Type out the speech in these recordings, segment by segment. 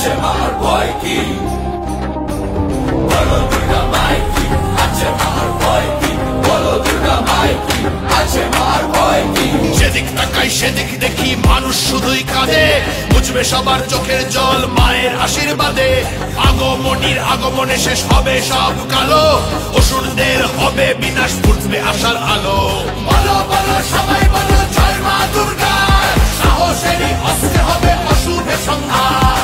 আছে মার ভয় কি, বলো দুর্গা মায়ের কি, আছে মার ভয় কি, বলো দুর্গা মায়ের কি, আছে মার ভয় কি। যেদিক তাকাই সেদিক দেখি মানুষ শুধুই কাঁদে, বুঝবে সবার চোখের জল মায়ের আশীর্বাদে। আগমনীর আগমনে শেষ হবে সব কালো, অসুরদের হবে বিনাশ, ফুটবে আশার আলো। বলো বলো সবাই বলো জয় মা দুর্গা, সাহসেরই অস্ত্রে হবে অশুভের সংহার।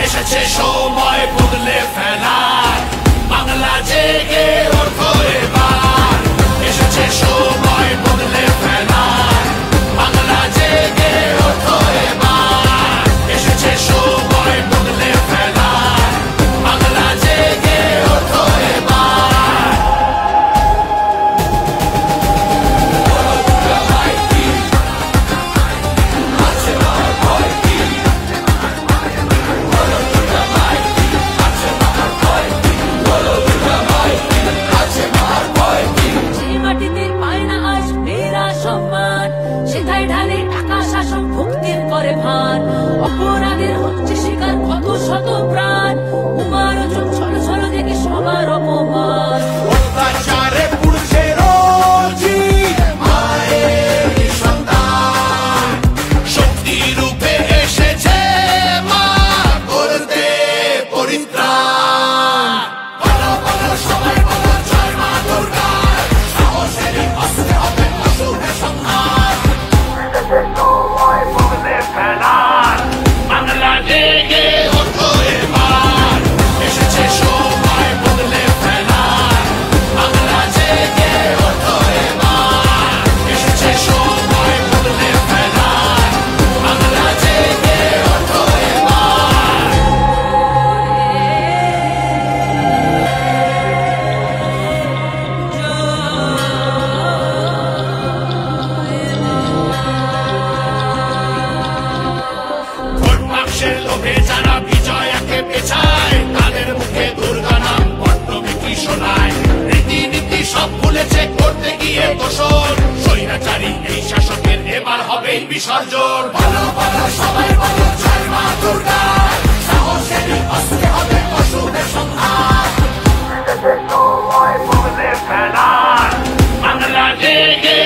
এসেছে সময় বদলে ফেলার, বাংলা জেগে ওঠো এবার। এসেছে সময় বদলে ফেলার, বাংলা জেগে ওঠো এবার। এসেছে সময় বদলে ফেলার, বাংলা জেগে ওঠো এবার। বলো দুর্গা মায়ের কি, আছে মার ভয় কি, বলো দুর্গা মায়ের কি, আছে মার ভয় কি, বলো দুর্গা মায়ের কি, আছে মার ভয় কি। যে মাটিতে পায় না আজ মেয়েরা সম্মান, সেথায় ঢালে টাকা শাসন ভক্তির করে ভান। অপরাধের হচ্ছে শিকার কত শত প্রাণ, উমার চোখ ছলো ছলো দেখে সবার অপমান। অত্যাচারে পুরুষের জিত, মায়ের সন্তান শক্তি রূপে এসেছে মা, করতে পরিত্রাণ। বলো বলো সবাই বলো জয় মা দুর্গা, সাহসেরই অস্ত্রে হবে অশুভের সংহার। বদলে ফেলার, বাংলা জেগে ওঠো এবার। এসেছে সময় বদলে ফেলার, বাংলা জেগে ওঠো এবার। এসেছে সময় বদলে ফেলার, বাংলা জেগে ওঠো এবার। ভোট বাক্সের লোভে যারা বিজয়াকে পেছায়, তাদের মুখে দুর্গা নাম বড্ড বিকি শোনায়। রীতিনীতি সব ভুলেছে করতে গিয়ে দোষর, স্বৈরাচারী এই শাসকের এবার হবেই বিসর্জন। বলো বলো সবাই বলো জয় মা দুর্গা, সাহসেরই অস্ত্রে হবে অশুভের সংহার। বদলে ফেলার, বাংলা জেগে